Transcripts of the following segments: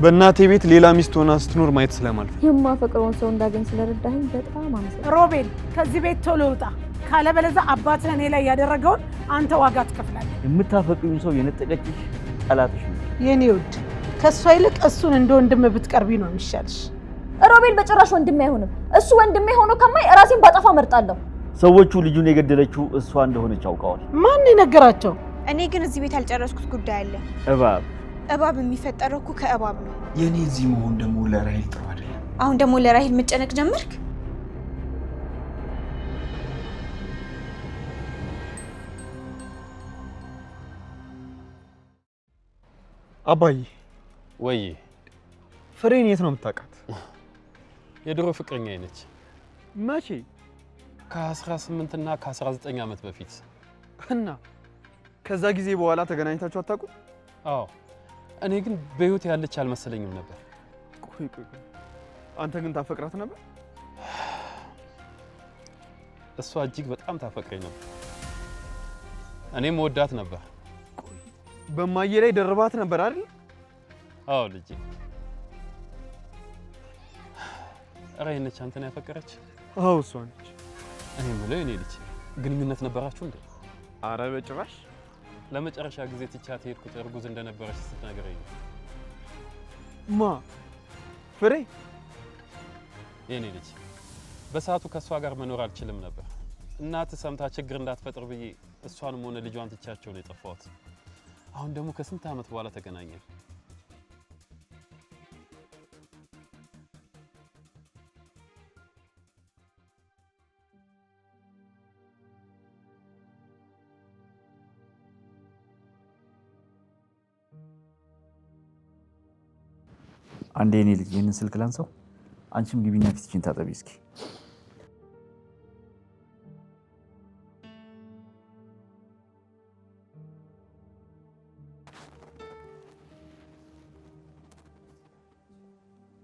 በእናቴ ቤት ሌላ ሚስት ሆና ስትኖር ማየት ስለማልፍ የማፈቅረውን ሰው እንዳገኝ ስለረዳኸኝ በጣም አመሰግናለሁ። ሮቤል ከዚህ ቤት ቶሎ ውጣ፣ ካለበለዚያ አባትህ እኔ ላይ ያደረገውን አንተ ዋጋ ትከፍላለህ። የምታፈቅሪውን ሰው የነጠቀችሽ ጠላትሽ ነው። የኔ ውድ ከሷ ይልቅ እሱን እንደ ወንድም ብትቀርቢ ነው የሚሻልሽ። ሮቤል በጭራሽ ወንድሜ አይሆንም። እሱ ወንድሜ ሆኖ ከማይ ራሴን ባጠፋ መርጣለሁ። ሰዎቹ ልጁን የገደለችው እሷ እንደሆነች አውቀዋል። ማን የነገራቸው? እኔ ግን እዚህ ቤት ያልጨረስኩት ጉዳይ አለ። እባብ የሚፈጠረው እኮ ከእባብ ነው። የኔ እዚህ መሆን ደግሞ ለራሄል ጥሩ አይደለም። አሁን ደግሞ ለራሄል መጨነቅ ጀመርክ? አባዬ ወይ ፍሬን የት ነው የምታውቃት? የድሮ ፍቅረኛ ነች። መቼ? ከ18 እና ከ19 ዓመት በፊት። እና ከዛ ጊዜ በኋላ ተገናኝታችሁ አታውቁ? አዎ። እኔ ግን በህይወት ያለች አልመሰለኝም ነበር። ቆይ አንተ ግን ታፈቅራት ነበር? እሷ እጅግ በጣም ታፈቅረኝ ነበር። እኔም ወዳት ነበር። ቆይ በማየ ላይ ደርባት ነበር አይደል? አዎ ልጄ። ራሄል ነች አንተን ያፈቀረች? አዎ እሷ ነች። እኔ የምለው የኔ ልጅ ግንኙነት ነበራችሁ እንዴ? አረ በጭራሽ። ለመጨረሻ ጊዜ ትቻት ሄድኩት እርጉዝ እንደነበረች ስትነግረኝ ነው። ማ ፍሬ? የኔ ልጅ በሰዓቱ ከሷ ጋር መኖር አልችልም ነበር። እናት ሰምታ ችግር እንዳትፈጥር ብዬ እሷንም ሆነ ልጇን ትቻቸው ነው የጠፋሁት። አሁን ደግሞ ከስንት ዓመት በኋላ ተገናኘን። አንዴ እኔ ልጅ ይሄንን ስልክ ላንሳው፣ አንቺም ግቢና ፊትሽን ታጠቢ እስኪ።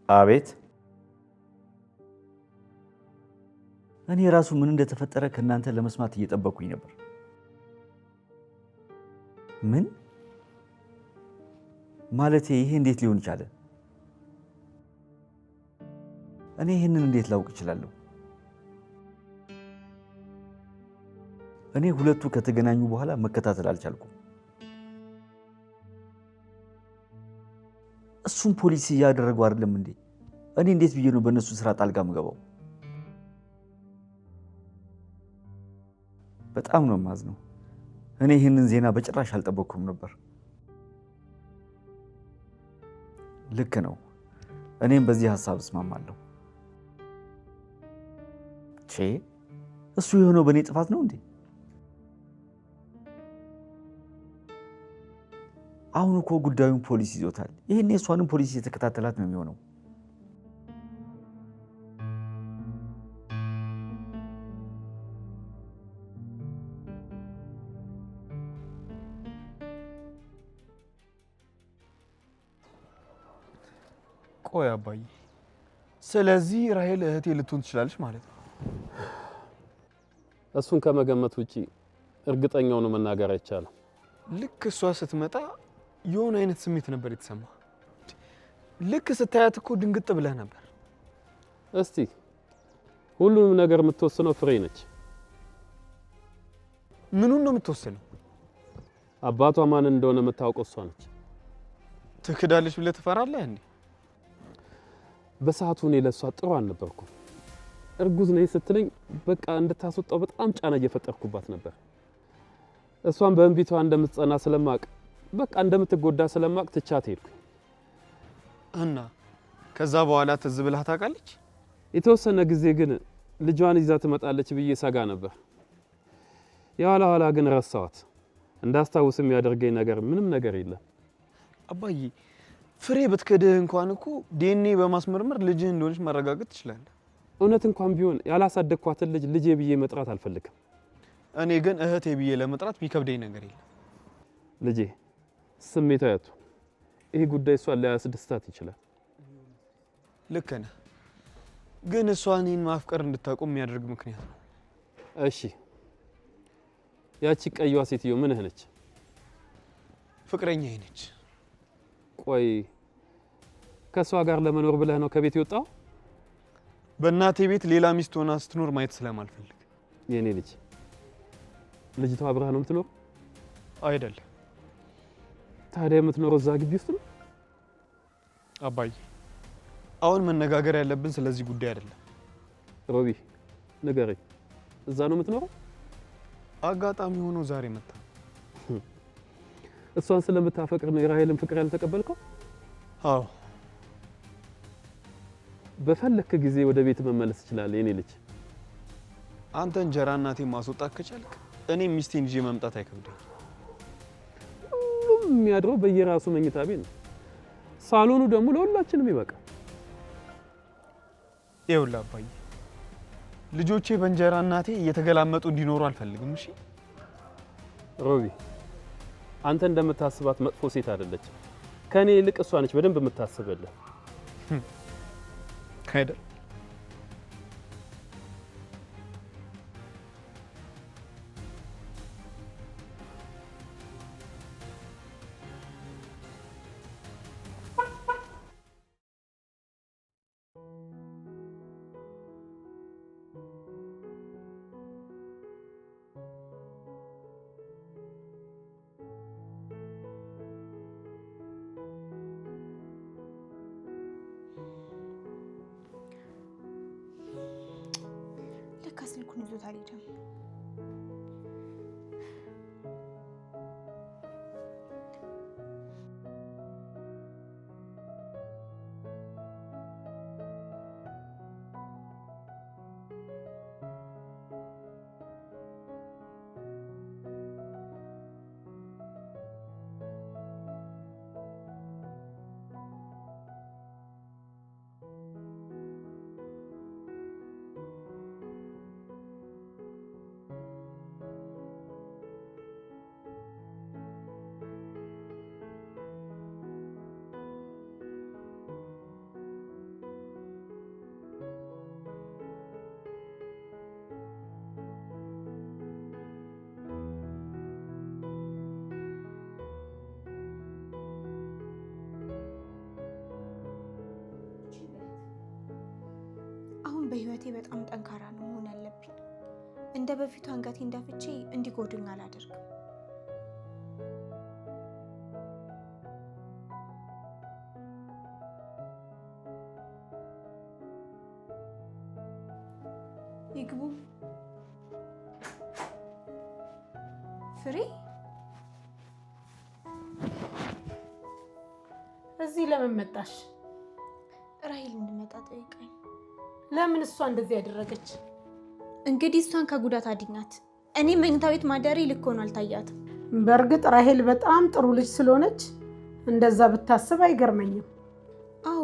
አቤት። እኔ ራሱ ምን እንደተፈጠረ ከእናንተ ለመስማት እየጠበቅኩኝ ነበር። ምን ማለቴ? ይሄ እንዴት ሊሆን ይቻለ? እኔ ይሄንን እንዴት ላውቅ እችላለሁ? እኔ ሁለቱ ከተገናኙ በኋላ መከታተል አልቻልኩም። እሱም ፖሊስ እያደረገው አይደለም እንዴ? እኔ እንዴት ብዬ ነው በእነሱ ስራ ጣልቃ ምገባው? በጣም ነው የማዝነው። እኔ ይህንን ዜና በጭራሽ አልጠበቅኩም ነበር። ልክ ነው። እኔም በዚህ ሀሳብ እስማማለሁ። እሱ የሆነው በእኔ ጥፋት ነው እንዴ? አሁን እኮ ጉዳዩን ፖሊስ ይዞታል። ይሄን የሷንም ፖሊስ የተከታተላት ነው የሚሆነው። ቆይ አባዬ፣ ስለዚህ ራሄል እህቴ ልትሆን ትችላለች ማለት ነው? እሱን ከመገመት ውጪ እርግጠኛውን መናገር አይቻልም። ልክ እሷ ስትመጣ የሆነ አይነት ስሜት ነበር የተሰማ። ልክ ስታያት እኮ ድንግጥ ብለህ ነበር። እስቲ ሁሉንም ነገር የምትወስነው ፍሬ ነች። ምኑን ነው የምትወስነው? አባቷ ማን እንደሆነ የምታውቀው እሷ ነች። ትክዳለች ብለህ ትፈራለህ እንዴ? በሰዓቱ እኔ ለሷ ጥሩ አልነበርኩም። እርጉዝ ነኝ ስትለኝ በቃ እንድታስወጣው በጣም ጫና እየፈጠርኩባት ነበር። እሷን በእንቢቷ እንደምትጸና ስለማቅ በቃ እንደምትጎዳ ስለማቅ ትቻት ሄድኩኝ። እና ከዛ በኋላ ትዝ ብለህ ታውቃለች? የተወሰነ ጊዜ ግን ልጇን ይዛ ትመጣለች ብዬ ሰጋ ነበር። የኋላ ኋላ ግን ረሳዋት። እንዳስታውስ የሚያደርገኝ ነገር ምንም ነገር የለም። አባዬ፣ ፍሬ ብትክድህ እንኳን እኮ ዲኤንኤ በማስመርመር ልጅህ እንደሆነች ማረጋገጥ ትችላለህ። እውነት እንኳን ቢሆን ያላሳደግኳትን ልጅ ልጄ ብዬ መጥራት አልፈልግም። እኔ ግን እህቴ ብዬ ለመጥራት ቢከብደኝ ነገር የለም። ልጄ ስሜታዊ አትሁን። ይሄ ጉዳይ እሷን ሊያስደስታት ይችላል። ልክ ነህ፣ ግን እሷ እኔን ማፍቀር እንድታቆም የሚያደርግ ምክንያት ነው። እሺ፣ ያቺ ቀይዋ ሴትዮ ምንህ ነች? ፍቅረኛዬ ነች። ቆይ ከሷ ጋር ለመኖር ብለህ ነው ከቤት የወጣው? በእናቴ ቤት ሌላ ሚስት ሆና ስትኖር ማየት ስለማልፈልግ። የኔ ልጅ ልጅቷ አብረህ ነው የምትኖር? አይደለም። ታዲያ የምትኖረው እዛ ግቢ ውስጥ ነው? አባዬ አሁን መነጋገር ያለብን ስለዚህ ጉዳይ አይደለም። ሮቢ ንገረኝ፣ እዛ ነው የምትኖረው? አጋጣሚ ሆኖ ዛሬ መጣ። እሷን ስለምታፈቅር ነው የራሄልን ፍቅር ያልተቀበልከው? አዎ። በፈለክ ጊዜ ወደ ቤት መመለስ ይችላል የኔ ልጅ። አንተ እንጀራ እናቴን ማስወጣት ከቻልክ እኔ ሚስቴን ይዤ መምጣት አይከብደኝ። ሁሉም የሚያድረው በየራሱ መኝታ ቤት ነው። ሳሎኑ ደግሞ ለሁላችንም ይበቃል። ይኸውልህ አባዬ ልጆቼ በእንጀራ እናቴ እየተገላመጡ እንዲኖሩ አልፈልግም። እሺ ሮቢ አንተ እንደምታስባት መጥፎ ሴት አይደለችም። ከኔ ይልቅ እሷ ነች በደንብ የምታስብልህ። አይደል? ለካ ስልኩን ይዞት አልሄደም። በህይወቴ በጣም ጠንካራ ነው መሆን ያለብኝ። እንደ በፊቱ አንገቴን ደፍቼ እንዲጎዱኝ አላደርግም። ይግቡ። ፍሬ እዚህ ለምን መጣሽ? ራሄል እንድመጣ ጠይቀኝ። ለምን እሷ እንደዚህ ያደረገች? እንግዲህ እሷን ከጉዳት አድኛት። እኔ መኝታ ቤት ማደሬ ልክ ሆኖ አልታያትም። በእርግጥ ራሄል በጣም ጥሩ ልጅ ስለሆነች እንደዛ ብታስብ አይገርመኝም። አዎ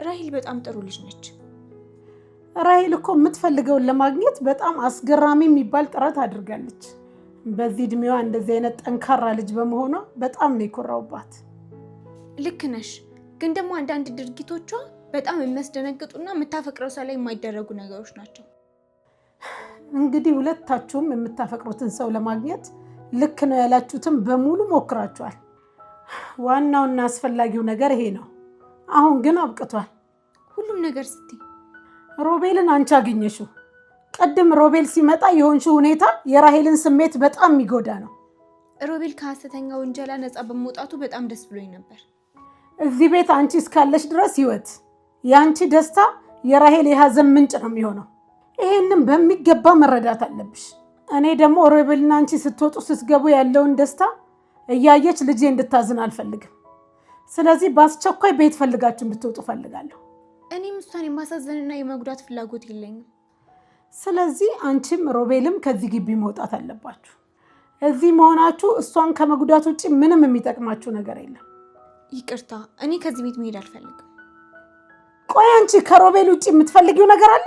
ራሄል በጣም ጥሩ ልጅ ነች። ራሄል እኮ የምትፈልገውን ለማግኘት በጣም አስገራሚ የሚባል ጥረት አድርጋለች። በዚህ እድሜዋ እንደዚህ አይነት ጠንካራ ልጅ በመሆኗ በጣም ነው የኮራውባት። ልክ ነሽ፣ ግን ደግሞ አንዳንድ ድርጊቶቿ በጣም የሚያስደነግጡና የምታፈቅረው ሰው ላይ የማይደረጉ ነገሮች ናቸው። እንግዲህ ሁለታችሁም የምታፈቅሩትን ሰው ለማግኘት ልክ ነው ያላችሁትን በሙሉ ሞክራችኋል። ዋናውና አስፈላጊው ነገር ይሄ ነው። አሁን ግን አብቅቷል። ሁሉም ነገር ስትይ ሮቤልን አንቺ አገኘሽው። ቀድም ሮቤል ሲመጣ የሆንሽው ሁኔታ የራሄልን ስሜት በጣም የሚጎዳ ነው። ሮቤል ከሐሰተኛ ወንጀላ ነፃ በመውጣቱ በጣም ደስ ብሎኝ ነበር። እዚህ ቤት አንቺ እስካለሽ ድረስ ህይወት ያንቺ ደስታ የራሄል የሐዘን ምንጭ ነው የሚሆነው። ይሄንን በሚገባ መረዳት አለብሽ። እኔ ደግሞ ሮቤልና አንቺ ስትወጡ ስትገቡ ያለውን ደስታ እያየች ልጄ እንድታዝን አልፈልግም። ስለዚህ በአስቸኳይ ቤት ፈልጋችሁ እንድትወጡ ፈልጋለሁ። እኔም እሷን የማሳዘንና የመጉዳት ፍላጎት የለኝም። ስለዚህ አንቺም ሮቤልም ከዚህ ግቢ መውጣት አለባችሁ። እዚህ መሆናችሁ እሷን ከመጉዳት ውጪ ምንም የሚጠቅማችሁ ነገር የለም። ይቅርታ፣ እኔ ከዚህ ቤት መሄድ አልፈልግም። ቆይ አንቺ ከሮቤል ውጪ የምትፈልጊው ነገር አለ?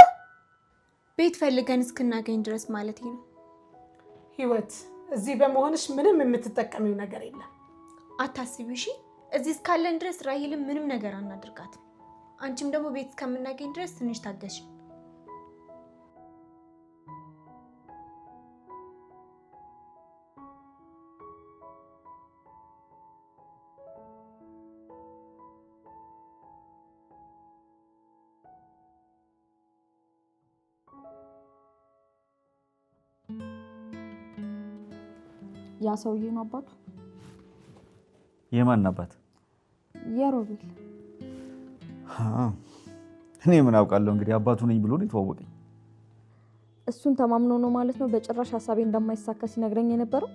ቤት ፈልገን እስክናገኝ ድረስ ማለት ነው። ህይወት፣ እዚህ በመሆንሽ ምንም የምትጠቀሚው ነገር የለም። አታስቢ እሺ። እዚህ እስካለን ድረስ ራሄልን ምንም ነገር አናድርጋት። አንቺም ደግሞ ቤት እስከምናገኝ ድረስ ትንሽ ታገሽ። ያ ሰውዬ ነው አባቱ? የማን አባት? የሮቤል። እኔ ምን አውቃለሁ እንግዲህ አባቱ ነኝ ብሎ ነው የተዋወቀኝ። እሱን ተማምኖ ነው ማለት ነው በጭራሽ ሐሳቤ እንደማይሳካ ሲነግረኝ የነበረው?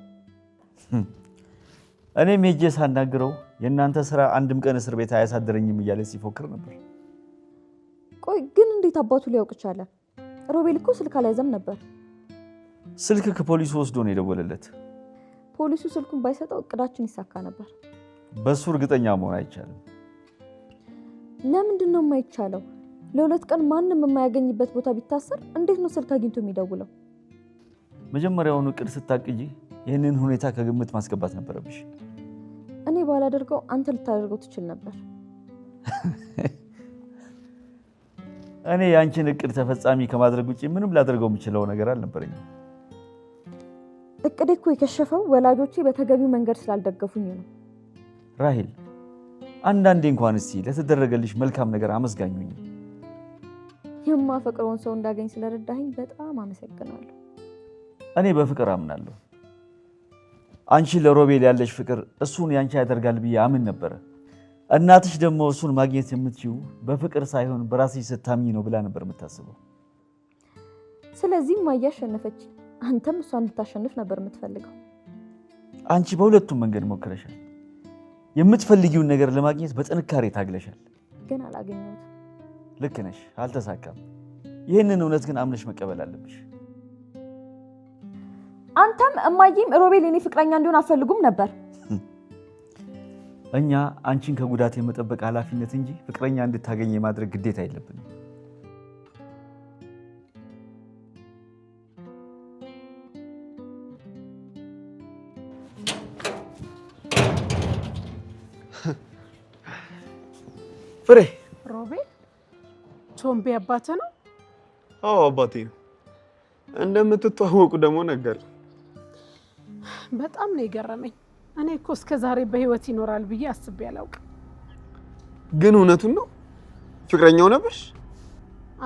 እኔም ሄጄ ሳናግረው የእናንተ ስራ አንድም ቀን እስር ቤት አያሳድረኝም እያለ ሲፎክር ነበር። ቆይ ግን እንዴት አባቱ ሊያውቅ ቻለ? ሮቤል እኮ ስልክ አልያዘም ነበር። ስልክ ከፖሊሱ ወስዶ ነው የደወለለት። ፖሊሱ ስልኩን ባይሰጠው እቅዳችን ይሳካ ነበር። በሱ እርግጠኛ መሆን አይቻልም። ለምንድን ነው የማይቻለው? ለሁለት ቀን ማንም የማያገኝበት ቦታ ቢታሰር እንዴት ነው ስልክ አግኝቶ የሚደውለው? መጀመሪያውኑ እቅድ ስታቅጂ ይህንን ሁኔታ ከግምት ማስገባት ነበረብሽ። እኔ ባላደርገው አንተ ልታደርገው ትችል ነበር። እኔ ያንቺን እቅድ ተፈጻሚ ከማድረግ ውጪ ምንም ላደርገው የምችለው ነገር አልነበረኝም። እቅዴ እኮ የከሸፈው ወላጆቼ በተገቢው መንገድ ስላልደገፉኝ ነው። ራሄል፣ አንዳንዴ እንኳን እስቲ ለተደረገልሽ መልካም ነገር አመስጋኙኝ። የማፈቅረውን ሰው እንዳገኝ ስለረዳኸኝ በጣም አመሰግናለሁ። እኔ በፍቅር አምናለሁ። አንቺ ለሮቤል ያለሽ ፍቅር እሱን ያንቺ ያደርጋል ብዬ አምን ነበር። እናትሽ ደግሞ እሱን ማግኘት የምትችይው በፍቅር ሳይሆን በራስሽ ስታምኚ ነው ብላ ነበር የምታስበው። ስለዚህ ማያ አሸነፈች። አንተም እሷን እንድታሸንፍ ነበር የምትፈልገው። አንቺ በሁለቱም መንገድ ሞክረሻል። የምትፈልጊውን ነገር ለማግኘት በጥንካሬ ታግለሻል። ግን አላገኘሁትም። ልክ ነሽ፣ አልተሳካም። ይህንን እውነት ግን አምነሽ መቀበል አለብሽ። አንተም እማዬም ሮቤል የኔ ፍቅረኛ እንዲሆን አፈልጉም ነበር። እኛ አንቺን ከጉዳት የመጠበቅ ኃላፊነት እንጂ ፍቅረኛ እንድታገኝ የማድረግ ግዴታ የለብንም። ፍሬ። ሮቤል ቾምቤ አባትህ ነው? አዎ አባቴ ነው። እንደምትተዋወቁ ደግሞ ነገር በጣም ነው የገረመኝ። እኔ እኮ እስከ ዛሬ በህይወት ይኖራል ብዬ አስቤ አላውቅም። ግን እውነቱን ነው? ፍቅረኛው ነበርሽ?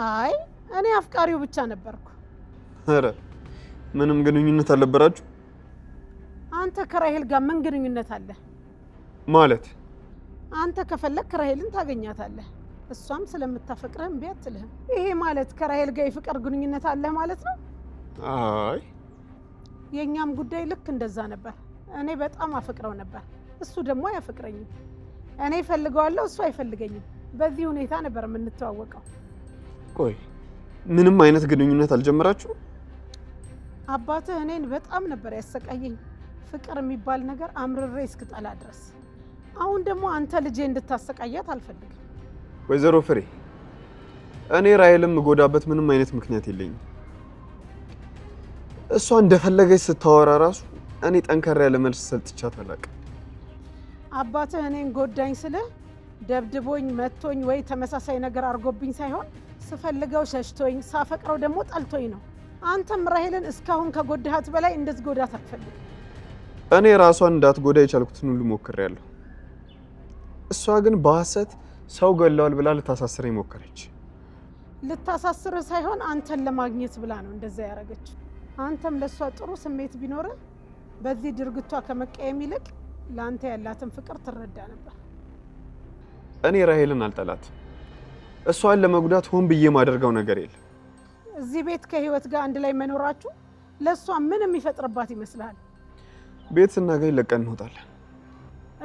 አይ እኔ አፍቃሪው ብቻ ነበርኩ። ኧረ ምንም ግንኙነት አልነበራችሁ? አንተ ከራሄል ጋር ምን ግንኙነት አለ? ማለት አንተ ከፈለክ ራሄልን ታገኛታለህ። እሷም ስለምታፈቅረህ እምቢ አትልህም። ይሄ ማለት ከራሄል ጋር የፍቅር ግንኙነት አለ ማለት ነው? አይ የኛም ጉዳይ ልክ እንደዛ ነበር። እኔ በጣም አፈቅረው ነበር፣ እሱ ደግሞ አያፈቅረኝም። እኔ ፈልገዋለሁ፣ እሱ አይፈልገኝም። በዚህ ሁኔታ ነበር የምንተዋወቀው። ቆይ ምንም አይነት ግንኙነት አልጀመራችሁ? አባትህ እኔን በጣም ነበር ያሰቃየኝ፣ ፍቅር የሚባል ነገር አምርሬ እስክጠላ ድረስ። አሁን ደግሞ አንተ ልጄ እንድታሰቃያት አልፈልግም። ወይዘሮ ፍሬ፣ እኔ ራሄልን የምጎዳበት ምንም አይነት ምክንያት የለኝም። እሷ እንደፈለገች ስታወራ ራሱ እኔ ጠንከር ያለ መልስ ሰጥቻት አላውቅም። አባትህ እኔን ጎዳኝ ስልህ ደብድቦኝ መቶኝ ወይ ተመሳሳይ ነገር አድርጎብኝ ሳይሆን ስፈልገው ሸሽቶኝ ሳፈቅረው ደግሞ ጠልቶኝ ነው። አንተም ራሄልን እስካሁን ከጎዳሃት በላይ እንድትጎዳት አትፈልግም። እኔ ራሷን እንዳትጎዳ የቻልኩትን ሁሉ ሞክሬያለሁ። እሷ ግን በሐሰት ሰው ገለዋል ብላ ልታሳስረኝ ሞከረች። ልታሳስርህ ሳይሆን አንተን ለማግኘት ብላ ነው እንደዛ ያደረገች። አንተም ለሷ ጥሩ ስሜት ቢኖርህ በዚህ ድርጊቷ ከመቀየም ይልቅ ለአንተ ያላትን ፍቅር ትረዳ ነበር። እኔ ራሄልን አልጠላትም። እሷን ለመጉዳት ሆን ብዬ ማደርገው ነገር የለም። እዚህ ቤት ከህይወት ጋር አንድ ላይ መኖራችሁ ለሷ ምን የሚፈጥርባት ይመስልሃል? ቤት ስናገኝ ለቀን እንወጣለን።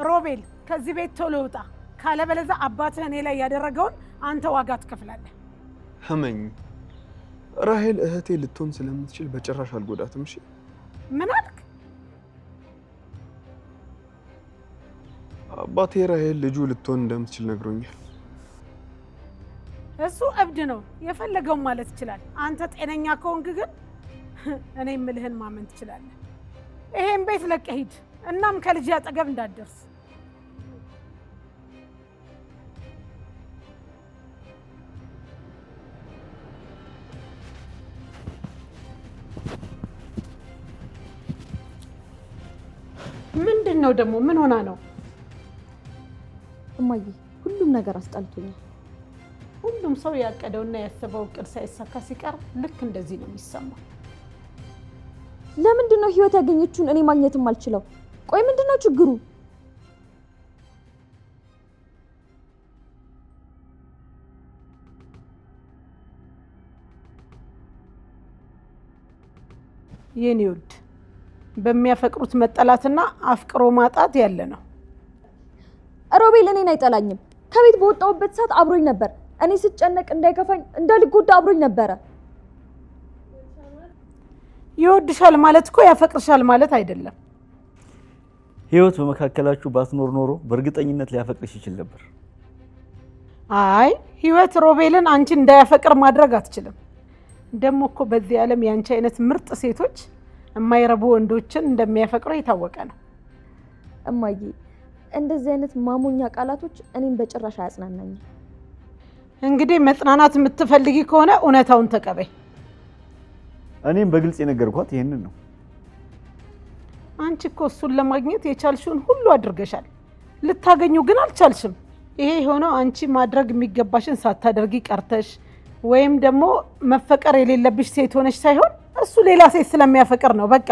ሮቤል ከዚህ ቤት ቶሎ ውጣ፣ ካለበለዚያ አባትህ እኔ ላይ ያደረገውን አንተ ዋጋ ትከፍላለህ። ህመኝ ራሄል እህቴ ልትሆን ስለምትችል በጭራሽ አልጎዳትም። እሺ? ምን አልክ? አባቴ ራሄል ልጁ ልትሆን እንደምትችል ነግሮኛል። እሱ እብድ ነው፣ የፈለገውን ማለት ይችላል። አንተ ጤነኛ ከሆንክ ግን እኔ የምልህን ማመን ትችላለህ። ይሄን ቤት ለቀህ ሂድ፣ እናም ከልጅ አጠገብ እንዳትደርስ። ምንድን ነው ደግሞ? ምን ሆና ነው? እማዬ ሁሉም ነገር አስጠልቶኛል። ሁሉም ሰው ያቀደውና ያሰበው እቅድ ሳይሳካ ሲቀር ልክ እንደዚህ ነው የሚሰማው። ለምንድን ነው ህይወት ያገኘችውን እኔ ማግኘትም አልችለው? ቆይ ምንድነው ችግሩ? የኔ ውድ በሚያፈቅሩት መጠላትና አፍቅሮ ማጣት ያለ ነው። ሮቤል እኔን አይጠላኝም። ከቤት በወጣሁበት ሰዓት አብሮኝ ነበር። እኔ ስጨነቅ እንዳይከፋኝ እንዳልጎዳ አብሮኝ ነበረ። ይወድሻል ማለት እኮ ያፈቅርሻል ማለት አይደለም። ህይወት በመካከላችሁ ባትኖር ኖሮ በእርግጠኝነት ሊያፈቅርሽ ይችል ነበር። አይ ህይወት ሮቤልን አንቺ እንዳያፈቅር ማድረግ አትችልም። ደግሞ እኮ በዚህ ዓለም ያንቺ አይነት ምርጥ ሴቶች የማይረቡ ወንዶችን እንደሚያፈቅሩ የታወቀ ነው። እማዬ እንደዚህ አይነት ማሞኛ ቃላቶች እኔን በጭራሽ አያጽናናኝም። እንግዲህ መጽናናት የምትፈልጊ ከሆነ እውነታውን ተቀበይ። እኔም በግልጽ የነገርኳት ይሄንን ነው። አንቺ እኮ እሱን ለማግኘት የቻልሽውን ሁሉ አድርገሻል። ልታገኙ ግን አልቻልሽም። ይሄ የሆነው አንቺ ማድረግ የሚገባሽን ሳታደርጊ ቀርተሽ ወይም ደግሞ መፈቀር የሌለብሽ ሴት ሆነሽ ሳይሆን እሱ ሌላ ሴት ስለሚያፈቅር ነው። በቃ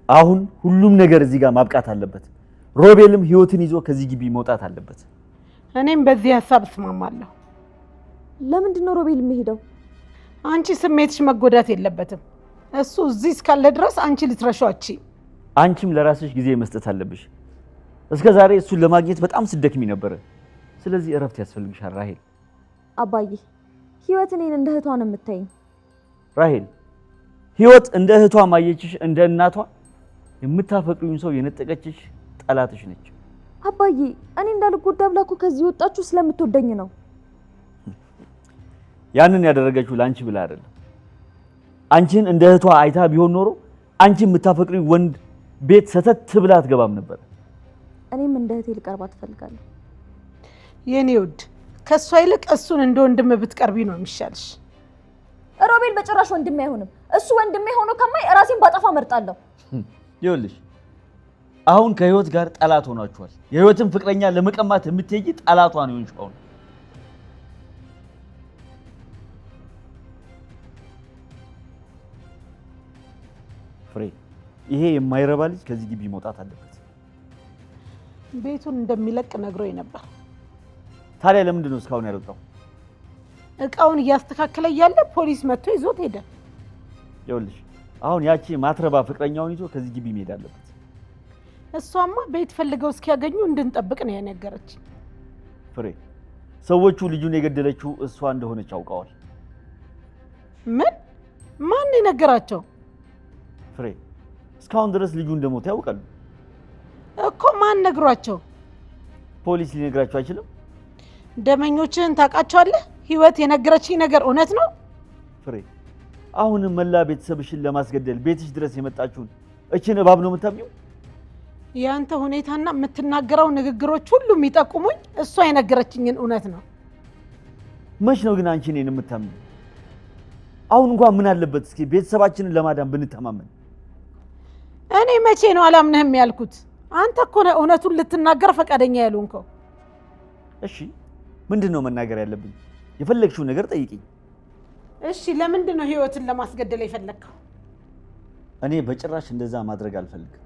አሁን ሁሉም ነገር እዚህ ጋር ማብቃት አለበት። ሮቤልም ህይወትን ይዞ ከዚህ ግቢ መውጣት አለበት። እኔም በዚህ ሐሳብ እስማማለሁ። ለምንድን ነው ሮቤል የሚሄደው? አንቺ ስሜትሽ መጎዳት የለበትም። እሱ እዚህ እስካለ ድረስ አንቺ ልትረሺው አትችይም። አንቺም ለራስሽ ጊዜ መስጠት አለብሽ። እስከ ዛሬ እሱን ለማግኘት በጣም ስደክሚ ነበር። ስለዚህ እረፍት ያስፈልግሻል ራሄል። አባዬ ህይወት እኔን እንደ እህቷ ነው የምታይኝ። ራሄል ህይወት እንደ እህቷ ማየችሽ እንደ እናቷ የምታፈቅሪውን ሰው የነጠቀችሽ ጠላትሽ ነች። አባዬ እኔ እንዳልጎዳ ብላ እኮ ከዚህ ወጣችሁ ስለምትወደኝ ነው። ያንን ያደረገችው ላንቺ ብላ አይደለም። አንቺን እንደ እህቷ አይታ ቢሆን ኖሮ አንቺ የምታፈቅሪው ወንድ ቤት ሰተት ብላ አትገባም ነበር። እኔም እንደ እህቴ ልቀርባት እፈልጋለሁ። የኔ ውድ ከሷ ይልቅ እሱን እንደ ወንድም ብትቀርቢ ነው የሚሻልሽ። ሮቤል በጭራሽ ወንድሜ አይሆንም። እሱ ወንድሜ ሆኖ ከማይ ራሴን ባጠፋ መርጣለሁ። ይኸውልሽ አሁን ከህይወት ጋር ጠላት ሆናችኋል። የህይወትን ፍቅረኛ ለመቀማት የምትሄጂ ጠላቷ ነው የሆንሽው። አሁን ፍሬ ይሄ የማይረባ ልጅ ከዚህ ግቢ መውጣት አለበት። ቤቱን እንደሚለቅ ነግሮኝ ነበር። ታዲያ ለምንድን ነው እስካሁን ያልወጣው? እቃውን እያስተካከለ እያለ ፖሊስ መጥቶ ይዞት ሄደ። ይኸውልሽ አሁን ያቺ ማትረባ ፍቅረኛውን ይዞ ከዚህ ግቢ መሄድ አለበት። እሷማ ቤት ፈልገው እስኪያገኙ እንድንጠብቅ ነው የነገረች። ፍሬ ሰዎቹ ልጁን የገደለችው እሷ እንደሆነች አውቀዋል። ምን? ማን የነገራቸው? ፍሬ እስካሁን ድረስ ልጁ እንደሞተ ያውቃሉ እኮ። ማን ነግሯቸው? ፖሊስ ሊነግራቸው አይችልም? ደመኞችህን ታውቃቸዋለህ? ህይወት የነገረችኝ ነገር እውነት ነው? ፍሬ አሁንም መላ ቤተሰብሽን ለማስገደል ቤትሽ ድረስ የመጣችውን እችን እባብ ነው የምታምኚው? ያንተ ሁኔታና የምትናገረው ንግግሮች ሁሉ የሚጠቁሙኝ እሷ የነገረችኝን እውነት ነው። መች ነው ግን አንቺ እኔን የምታምኚው? አሁን እንኳን ምን አለበት እስኪ ቤተሰባችንን ለማዳን ብንተማመን። እኔ መቼ ነው አላምንህም ያልኩት? አንተ እኮ ነህ እውነቱን ልትናገር ፈቃደኛ ያልሆንከው። እሺ ምንድን ነው መናገር ያለብኝ? የፈለግሽውን ነገር ጠይቂኝ። እሺ ለምንድን ነው ህይወትን ለማስገደል የፈለግከው? እኔ በጭራሽ እንደዛ ማድረግ አልፈልግም።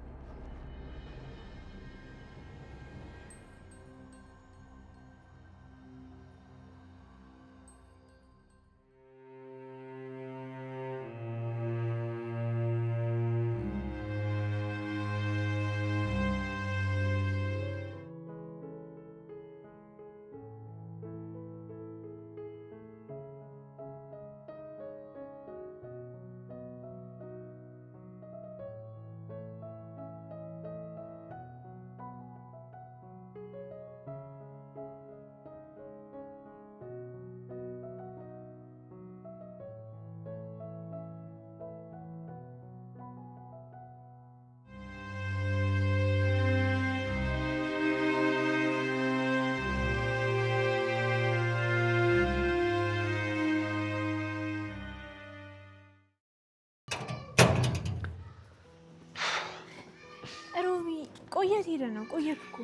ቆየት ሄደ ነው? ቆየት እኮ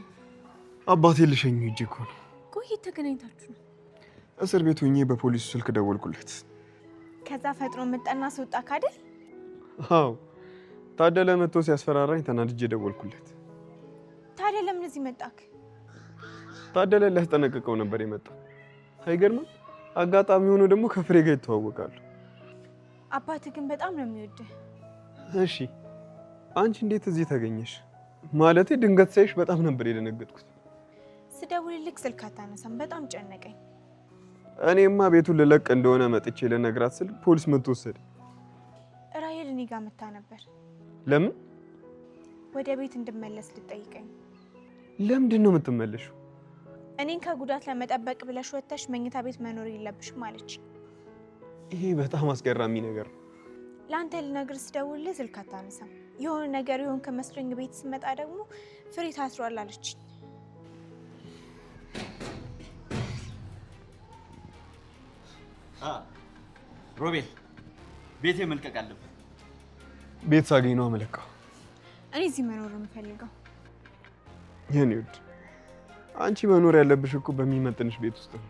አባቴ ልሸኙ እጅ እኮ ነው። ቆየት ተገናኝታችሁ ነው? እስር ቤት ሆኜ በፖሊሱ ስልክ ደወልኩለት። ከዛ ፈጥኖ መጣና አስወጣ ካደል? አዎ ታደለ መጥቶ ሲያስፈራራኝ ተናድጄ ደወልኩለት። ታዲያ ለምን እዚህ መጣክ? ታደለ ሊያስጠነቅቀው ነበር የመጣው። አይገርምም? አጋጣሚ ሆኖ ደግሞ ከፍሬ ጋር ይተዋወቃሉ። አባትህ ግን በጣም ነው የሚወድህ። እሺ አንቺ እንዴት እዚህ ተገኘሽ? ማለቴ ድንገት ሳይሽ በጣም ነበር የደነገጥኩት። ስደውልልክ ስልክ አታነሳም፣ በጣም ጨነቀኝ። እኔማ ቤቱን ልለቅ እንደሆነ መጥቼ ልነግራት ስል ፖሊስ መጥቶ ወሰደ። ራሄል እኔ ጋር መታ ነበር። ለምን? ወደ ቤት እንድመለስ ልጠይቀኝ። ለምንድን ነው የምትመለሺው? እኔን ከጉዳት ለመጠበቅ ብለሽ ወጥተሽ መኝታ ቤት መኖር የለብሽም አለች። ይሄ በጣም አስገራሚ ነገር ነው። ለአንተ ልነግር ስደውልልህ ስልክ አታነሳም። የሆነ ነገር ይሆን ከመስሎኝ ቤት ስመጣ ደግሞ ፍሬ ታስሯል አለች። ሮቤል ቤቴ መልቀቅ አለበት። ቤት ሳገኝ ነው አመለካው። እኔ እዚህ መኖር የምፈልገው። የኔ ውድ አንቺ መኖር ያለብሽ እኮ በሚመጥንሽ ቤት ውስጥ ነው።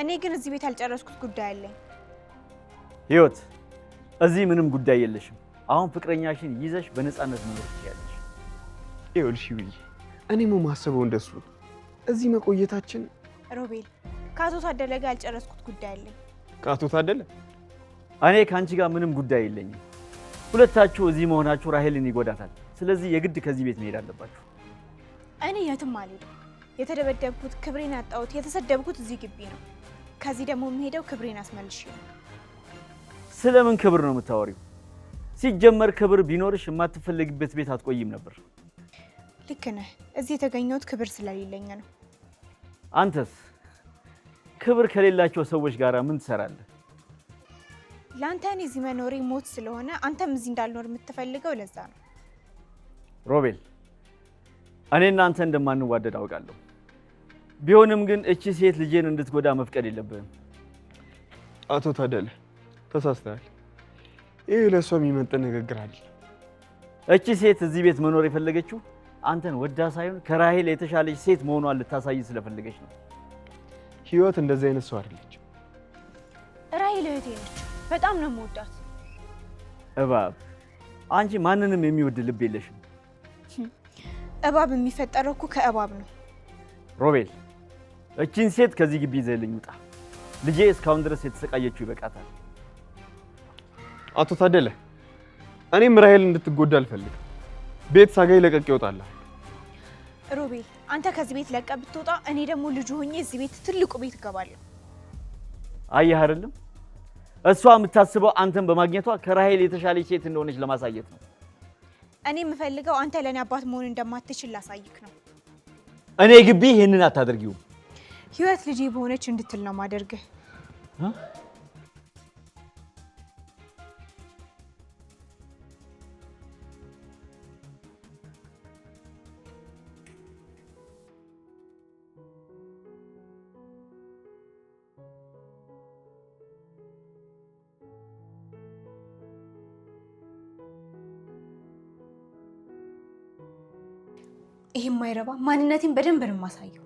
እኔ ግን እዚህ ቤት ያልጨረስኩት ጉዳይ አለኝ። ህይወት እዚህ ምንም ጉዳይ የለሽም። አሁን ፍቅረኛሽን ይዘሽ በነፃነት መኖር ትችያለሽ። ይኸውልሽ ይውይ እኔም ማስበው እንደሱ እዚህ መቆየታችን። ሮቤል ከአቶ ታደለ ጋር ያልጨረስኩት ጉዳይ አለኝ። ከአቶ ታደለ? እኔ ከአንቺ ጋር ምንም ጉዳይ የለኝም። ሁለታችሁ እዚህ መሆናችሁ ራሄልን ይጎዳታል። ስለዚህ የግድ ከዚህ ቤት መሄድ አለባችሁ። እኔ የትም አልሄድም። የተደበደብኩት፣ ክብሬን ያጣሁት፣ የተሰደብኩት እዚህ ግቢ ነው። ከዚህ ደግሞ የምሄደው ክብሬን አስመልሼ ነው። ስለምን ክብር ነው የምታወሪው? ሲጀመር ክብር ቢኖርሽ የማትፈልግበት ቤት አትቆይም ነበር። ልክ ነህ። እዚህ የተገኘሁት ክብር ስለሌለኝ ነው። አንተስ ክብር ከሌላቸው ሰዎች ጋር ምን ትሰራለህ? ለአንተ እኔ እዚህ መኖሬ ሞት ስለሆነ አንተም እዚህ እንዳልኖር የምትፈልገው ለዛ ነው። ሮቤል እኔና አንተ እንደማንዋደድ አውቃለሁ። ቢሆንም ግን እቺ ሴት ልጄን እንድትጎዳ መፍቀድ የለብህም። አቶ ታደለ ተሳስተሃል። ይሄ ለሷ የሚመጥን ንግግር አለ። እቺ ሴት እዚህ ቤት መኖር የፈለገችው አንተን ወዳ ሳይሆን ከራሄል የተሻለች ሴት መሆኗን ልታሳይ ስለፈለገች ነው። ህይወት እንደዚህ አይነት ሰው አይደለች። ራሄል እህቴ ነች። በጣም ነው የምወዳት። እባብ አንቺ ማንንም የሚወድ ልብ የለሽም። እባብ የሚፈጠረው እኮ ከእባብ ነው። ሮቤል እቺን ሴት ከዚህ ግቢ ይዘህልኝ ውጣ። ልጄ እስካሁን ድረስ የተሰቃየችው ይበቃታል። አቶ ታደለ እኔም ራሄል እንድትጎዳ አልፈልግም። ቤት ሳገኝ ለቀቅ ይወጣልሃል። ሮቤል አንተ ከዚህ ቤት ለቀህ ብትወጣ እኔ ደግሞ ልጁ ሆኜ እዚህ ቤት ትልቁ ቤት እገባለሁ። አየህ አይደለም? እሷ የምታስበው አንተን በማግኘቷ ከራሄል የተሻለች ሴት እንደሆነች ለማሳየት ነው። እኔ የምፈልገው አንተ ለኔ አባት መሆን እንደማትችል ላሳይክ ነው። እኔ ግቢ ይሄንን አታደርጊውም። ህይወት ልጄ በሆነች እንድትል ነው ማደርግህ። ይሄ የማይረባ ማንነቴን በደንብ ነው የማሳየው።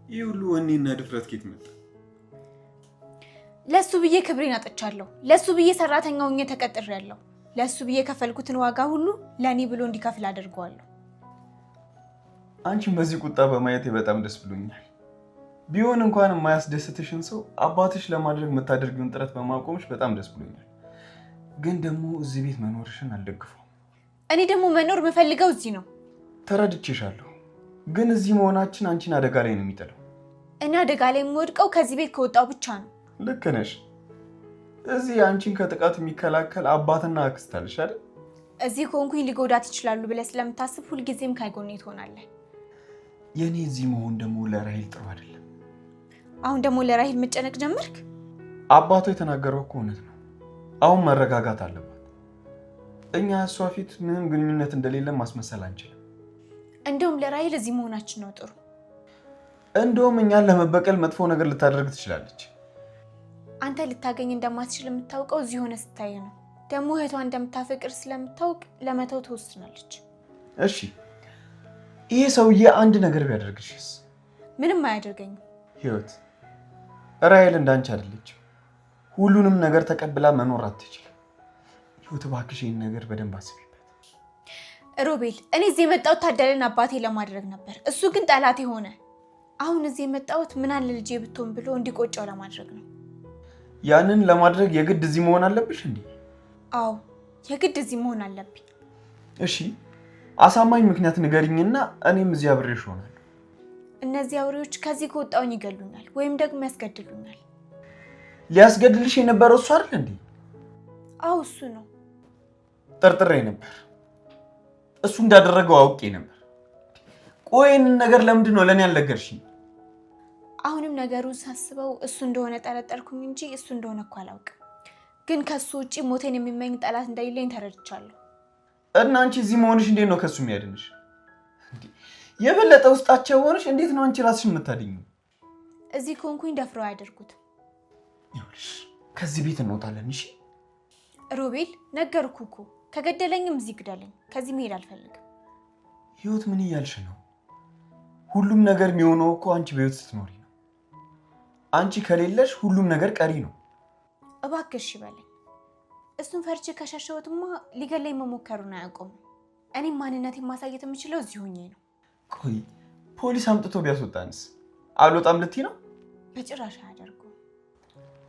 ይሄ ሁሉ ወኔና ድፍረት ከየት መጣ? ለሱ ብዬ ክብሬን አጥቻለሁ። ለሱ ብዬ ሰራተኛ ሆኜ ተቀጥሬያለሁ። ለሱ ብዬ ከፈልኩትን ዋጋ ሁሉ ለኔ ብሎ እንዲከፍል አድርገዋለሁ። አንቺን በዚህ ቁጣ በማየቴ በጣም ደስ ብሎኛል። ቢሆን እንኳን የማያስደስትሽን ሰው አባትሽ ለማድረግ የምታደርጊውን ጥረት በማቆምሽ በጣም ደስ ብሎኛል። ግን ደግሞ እዚህ ቤት መኖርሽን አልደግፈው። እኔ ደግሞ መኖር የምፈልገው እዚህ ነው። ተረድቼሻለሁ። ግን እዚህ መሆናችን አንቺን አደጋ ላይ ነው የሚጥለው። እኔ አደጋ ላይ የምወድቀው ከዚህ ቤት ከወጣው ብቻ ነው። ልክ ነሽ። እዚህ አንቺን ከጥቃት የሚከላከል አባትና አክስት አለሽ አይደል? እዚህ ከሆንኩኝ ሊጎዳት ይችላሉ ብለህ ስለምታስብ ሁልጊዜም ከጎኔ ትሆናለህ። የኔ እዚህ መሆን ደግሞ ለራሄል ጥሩ አይደለም። አሁን ደግሞ ለራሄል መጨነቅ ጀመርክ? አባቷ የተናገረው እኮ እውነት ነው። አሁን መረጋጋት አለባት። እኛ እሷ ፊት ምንም ግንኙነት እንደሌለን ማስመሰል አንችልም። እንደውም ለራሄል እዚህ መሆናችን ነው ጥሩ። እንደውም እኛን ለመበቀል መጥፎ ነገር ልታደርግ ትችላለች። አንተ ልታገኝ እንደማትችል የምታውቀው እዚህ ሆነ ስታይ ነው። ደግሞ እህቷ እንደምታፈቅር ስለምታውቅ ለመተው ትወስናለች። እሺ ይሄ ሰውዬ አንድ ነገር ቢያደርግሽስ? ምንም አያደርገኝም። ህይወት ራሔል እንዳንቺ አይደለችም። ሁሉንም ነገር ተቀብላ መኖር አትችልም። ህይወት እባክሽ ይህን ነገር በደንብ አስቢበት። ሮቤል እኔ እዚህ የመጣሁት ታደለን አባቴ ለማድረግ ነበር። እሱ ግን ጠላቴ ሆነ። አሁን እዚህ የመጣሁት ምን አለ ልጄ ብትሆን ብሎ እንዲቆጨው ለማድረግ ነው። ያንን ለማድረግ የግድ እዚህ መሆን አለብሽ እንዴ? አዎ የግድ እዚህ መሆን አለብኝ። እሺ አሳማኝ ምክንያት ንገሪኝና እኔም እዚህ አብሬሽ እሆናለሁ። እነዚህ አውሬዎች ከዚህ ከወጣሁኝ ይገሉኛል ወይም ደግሞ ያስገድሉኛል። ሊያስገድልሽ የነበረው እሱ አይደል እንዴ? አዎ እሱ ነው። ጠርጥሬ ነበር። እሱ እንዳደረገው አውቄ ነበር። ቆይ ይህንን ነገር ለምንድን ነው ለእኔ ያልነገርሽኝ? አሁንም ነገሩን ሳስበው እሱ እንደሆነ ጠረጠርኩኝ እንጂ እሱ እንደሆነ እኮ አላውቅም። ግን ከሱ ውጪ ሞቴን የሚመኝ ጠላት እንደሌለኝ ተረድቻለሁ። እና አንቺ እዚህ መሆንሽ እንዴት ነው ከሱ የሚያድንሽ? የበለጠ ውስጣቸው ሆነሽ እንዴት ነው አንቺ ራስሽን የምታድኙ? እዚህ ከሆንኩኝ ደፍረው አያደርጉትም። ይኸውልሽ ከዚህ ቤት እንወጣለን። እሺ ሮቤል ነገርኩ እኮ ከገደለኝም እዚህ ግደለኝ። ከዚህ መሄድ አልፈልግም። ህይወት ምን እያልሽ ነው? ሁሉም ነገር የሚሆነው እኮ አንቺ በህይወት ስትኖሪ ነው። አንቺ ከሌለሽ ሁሉም ነገር ቀሪ ነው። እባክሽ ይበለኝ። እሱን ፈርቼ ከሸሸሁትማ ሊገለኝ መሞከሩን አያውቁም። እኔም ማንነቴን ማሳየት የምችለው እዚህ ሆኜ ነው። ቆይ ፖሊስ አምጥቶ ቢያስወጣንስ? አልወጣም ልትይ ነው? በጭራሽ አያደርጉም።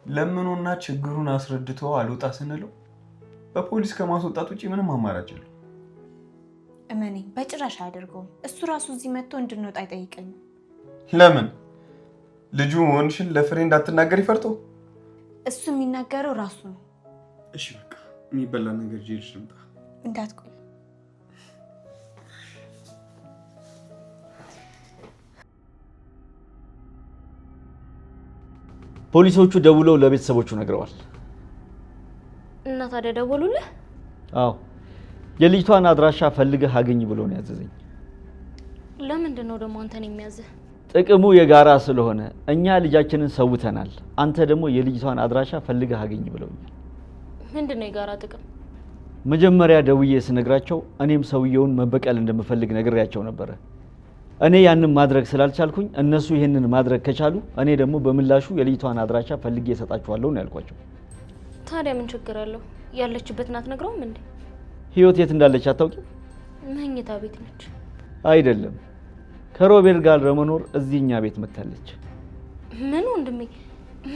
ለምኖና ችግሩን አስረድቶ አልወጣ ስንለው በፖሊስ ከማስወጣት ውጪ ምንም አማራጭ የለም። እመኔ በጭራሽ አያደርገውም። እሱ ራሱ እዚህ መጥቶ እንድንወጣ አይጠይቀኝም። ለምን? ልጁ መሆንሽን ለፍሬ እንዳትናገር ይፈርቶ? እሱ የሚናገረው ራሱ ነው። እሺ በቃ የሚበላ ነገር ይዤልሽ ልምጣ። እንዳትቆይ። ፖሊሶቹ ደውለው ለቤተሰቦቹ ነግረዋል። እና ታዲያ ደወሉልህ? አዎ የልጅቷን አድራሻ ፈልገህ አገኝ ብሎ ነው ያዘዘኝ። ለምንድን ነው ደግሞ አንተን የሚያዝህ? ጥቅሙ የጋራ ስለሆነ እኛ ልጃችንን ሰውተናል፣ አንተ ደግሞ የልጅቷን አድራሻ ፈልገህ አገኝ ብለውኛል። ምንድን ነው የጋራ ጥቅም? መጀመሪያ ደውዬ ስነግራቸው እኔም ሰውየውን መበቀል እንደምፈልግ ነግሬያቸው ነበረ። እኔ ያንን ማድረግ ስላልቻልኩኝ እነሱ ይሄንን ማድረግ ከቻሉ እኔ ደግሞ በምላሹ የልጅቷን አድራሻ ፈልጌ እሰጣቸዋለሁ ነው ያልኳቸው። ታዲያ ምን ችግር አለው? ያለችበትን አትነግረውም እንዴ? ህይወት የት እንዳለች አታውቂም? መኝታ ቤት ነች። አይደለም ከሮቤል ጋር ለመኖር እዚህኛ ቤት መታለች። ምን ወንድሜ፣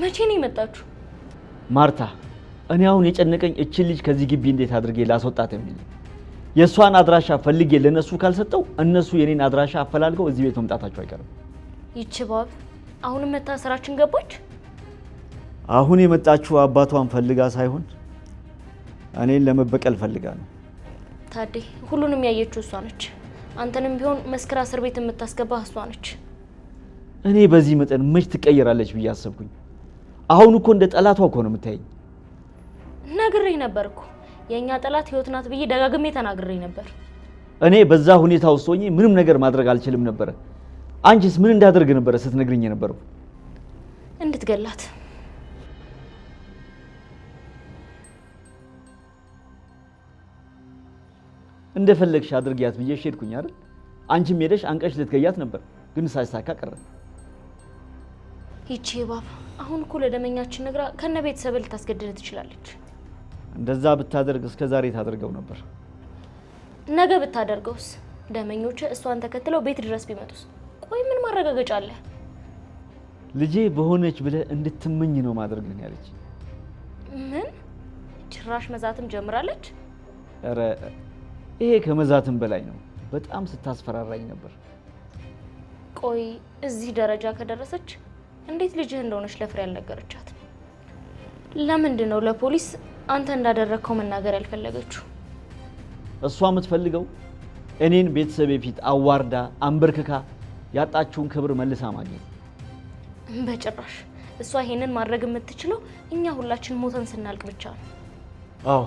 መቼ ነው የመጣችሁ? ማርታ፣ እኔ አሁን የጨነቀኝ እችን ልጅ ከዚህ ግቢ እንዴት አድርጌ ላስወጣት የሚል። የእሷን አድራሻ ፈልጌ ለነሱ ካልሰጠው እነሱ የኔን አድራሻ አፈላልገው እዚህ ቤት መምጣታቸው አይቀርም። ይቺ ባብ አሁንም መታሰራችን ገባች። አሁን የመጣችው አባቷን ፈልጋ ሳይሆን እኔን ለመበቀል ፈልጋ ነው። ታዴ፣ ሁሉንም ያየችው እሷ ነች። አንተንም ቢሆን መስክራ እስር ቤት የምታስገባ እሷ ነች። እኔ በዚህ መጠን መች ትቀየራለች ብዬ አሰብኩኝ። አሁን እኮ እንደ ጠላቷ እኮ ነው የምታየኝ። ነግሬ ነበር እኮ የኛ ጠላት ህይወት ናት ብዬ ደጋግሜ ተናግሬ ነበር። እኔ በዛ ሁኔታ ውስጥ ሆኜ ምንም ነገር ማድረግ አልችልም ነበር። አንቺስ ምን እንዳደርግ ነበር ስትነግሪኝ ነበር? እንድትገላት። እንደፈለግሽ አድርጊያት ብዬ ሄድኩኝ አይደል? አንቺም ሄደሽ አንቀሽ ልትገያት ነበር፣ ግን ሳይሳካ ቀረ። ይቺ ባብ አሁን እኮ ለደመኛችን ነግራ ከነ ቤተሰብ ልታስገድድ ትችላለች። እንደዛ ብታደርግ እስከ ዛሬ ታደርገው ነበር። ነገ ብታደርገውስ? ደመኞች እሷን ተከትለው ቤት ድረስ ቢመጡስ? ቆይ ምን ማረጋገጫ አለ? ልጄ በሆነች ብለህ እንድትመኝ ነው ማድረግ ነው ያለች። ምን ጭራሽ መዛትም ጀምራለች? ኧረ ይሄ ከመዛትም በላይ ነው። በጣም ስታስፈራራኝ ነበር። ቆይ እዚህ ደረጃ ከደረሰች እንዴት ልጅህ እንደሆነች ለፍሬ ያልነገረቻት? ለምንድን ነው ለፖሊስ አንተ እንዳደረግከው መናገር ያልፈለገችው? እሷ የምትፈልገው እኔን ቤተሰቤ ፊት አዋርዳ አንበርክካ ያጣችውን ክብር መልሳ ማግኘት። በጭራሽ። እሷ ይሄንን ማድረግ የምትችለው እኛ ሁላችን ሞተን ስናልቅ ብቻ ነው። አዎ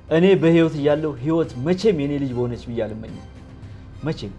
እኔ በህይወት እያለሁ ህይወት መቼም የኔ ልጅ በሆነች ብዬ አልመኝም። መቼም